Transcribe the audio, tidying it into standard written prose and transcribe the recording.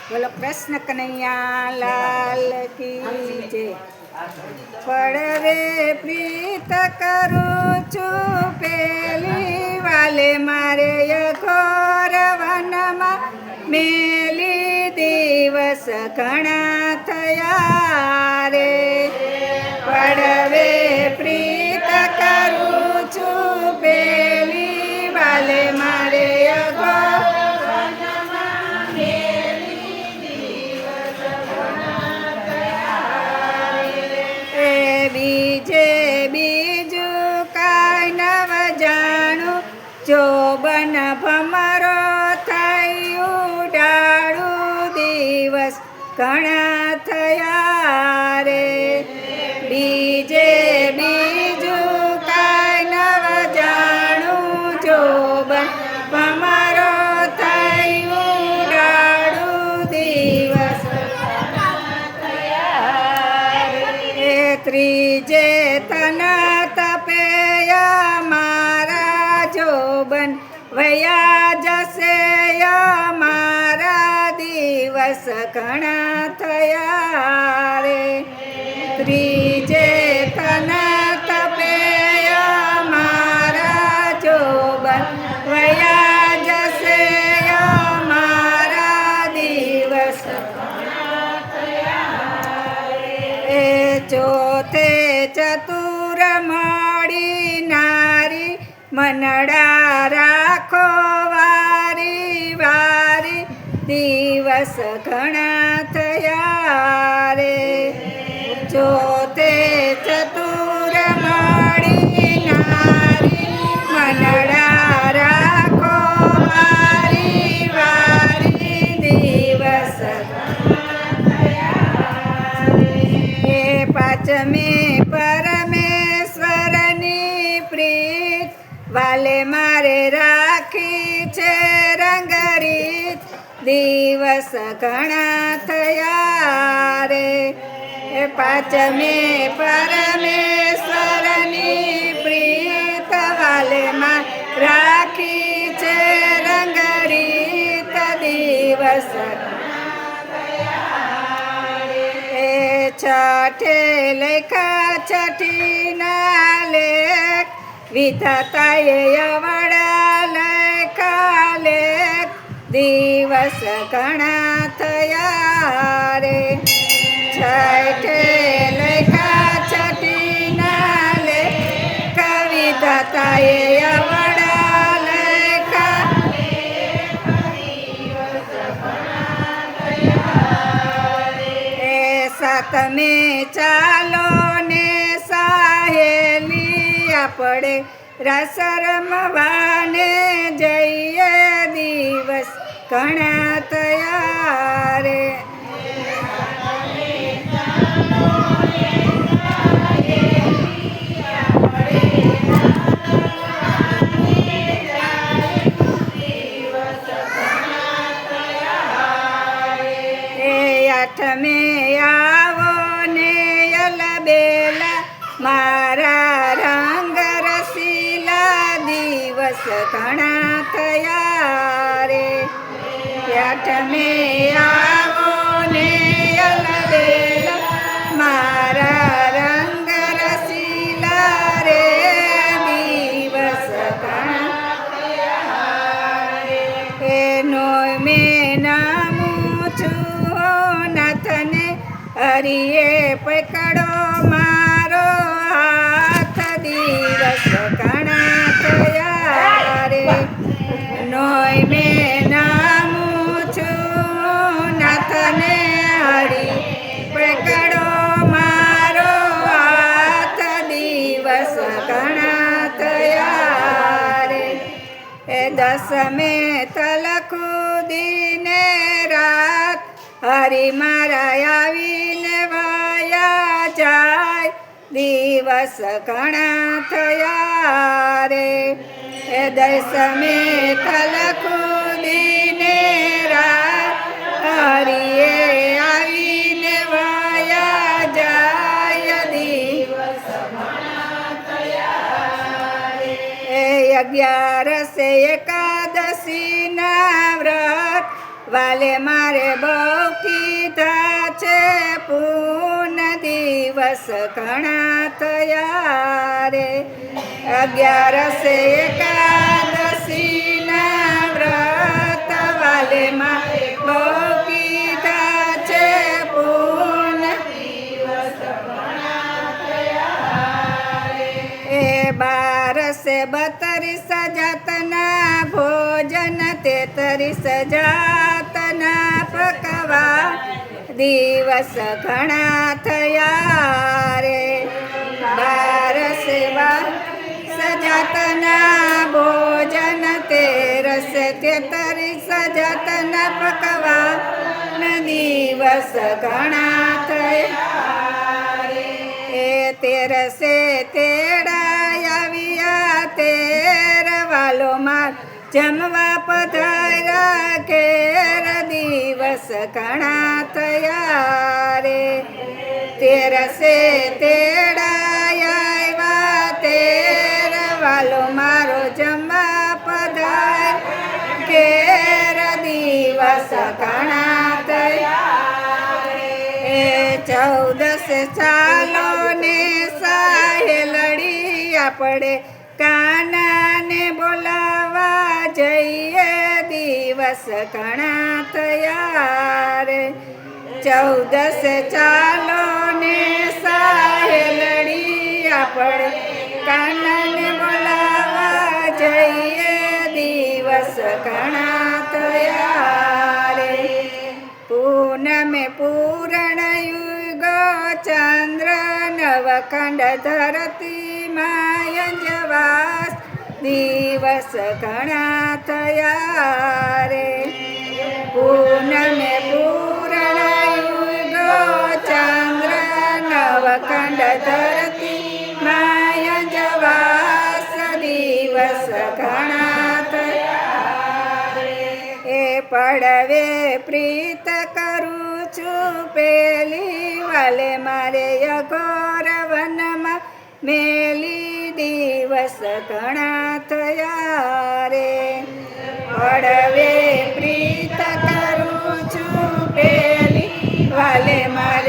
બોલો કૃષ્ણ કનૈયા લાલ કી જય. પડવે પ્રીત કરું છું પેલી વાલે મારે ઘોર વનમાં મેલી દિવસ ઘણા થયા રે. પડવે પ્રીત કરું છું પેલી વાલે મારે ઘોર બીજે બીજું કાંઈ નવ જાણું જોબન ભમરો થયું ડાળું દિવસ ઘણા થયા રે. બીજે બીજું કાંઈ નવ જાણું જોબન ભમરો થયું ડાળું દિવસ ત્રીજે તન તપેયા મારા જોબન વયા જશે મારા દિવસ ઘણા થયા રે. ત્રીજે તન તપેયા મારા જોબન વયા જશે મારા દિવસ ચોથે ચતુર મળી નારી મનડા રાખો વારી વારી દિવસ ઘણા થયા રે. ચોથે ચતુર મળી નારી મનડા રાખો વારી વારી દિવસ પાંચમે પરમેશ્વરની પ્રીત વાલે મારે રાખી છે રંગરીત દિવસ ઘણા થયા રે. પાંચમે પરમેશ્વરની પ્રીત વાલે માં રાખી છે રંગરીત દિવસ છઠે લેખા છઠ્ઠીના લેખ વિધાતાએ અવળા લેખા લેખ દિવસ ઘણા થયા રે. છઠે લેખા છઠ્ઠીના લેખ વિધાતાએ અવળા લેખા સાતમે ચાલો ને સાહેલી આપણે રસ રમવાને જઈએ દિવસ ઘણા થયા રે. આઠમે આવો ને અલબેલા મારા રંગ રસીલા દિવસ ઘણા થયા રે. આઠમે આવો ને અલબેલા મારા રંગ રસીલા રે દિવસ ઘણા થયા રે. નોય મેં નામું છું નાથને હરિએ પકડો મારો હાથ દિવસ ઘણા થયા રે. નોય મેં નામું છું નાથને હરિ પકડો મારો હાથ દિવસ ઘણા થયા રે. દસમે તલખું દીને રાત હરી મારા આવીને વાયા જાય દિવસ ઘણા થયા રે. દસમે તલખુદીને રાત હરિએ આવીને વાયા જાય દિવસ ઘણા થયા રે. 11 એકાદશી ના વ્રત વાલે મારે બહુ કીધા છે પૂન દિવસ ઘણા થયા રે 11 એકાદશીના વ્રત વાલે મારે બહુ કીધા છે પૂન દિવસ ઘણા થયા રે 12 32 જાતના ભોજન 33 જાતના પકવા દિવસ ઘણા થયા રે 12 જાતના ભોજન 33 જાતના પકવા દિવસ ઘણા થયા રે 13 તેડા આવ્યા 13 વાલો માર જમવા પધાર્યા ઘેર દિવસ ઘણા થયા રે 13 તેડા આવ્યા 13 વાલો મારો જમવા પધાર્યા ઘેર દિવસ ઘણા થયા રે 14 ચાલો ને સાહેલડી આપણે કાનાને બોલાવા જઈએ દિવસ ઘણા થયા રે 14 ચાલો ને સાહેલડી આપણે કાનાને બોલાવા જઈએ દિવસ ઘણા થયા રે પૂનમે પૂરણ યુગો ચંદ્ર નવખંડ ધરતી માયંજવાસ દિવસ ઘણા થયા રે પૂનમે પૂરણ યુગો ચંદ્ર નવખંડ ધરતી માયંજવાસ દિવસ ઘણા થયા રે પડવે પ્રીત કરું છું પેલી વાલે મારે અઘોર વનમાં મેલી દિવસ ઘણા થયા રે પડવે પ્રીત કરું છું પેલી વાલે મારે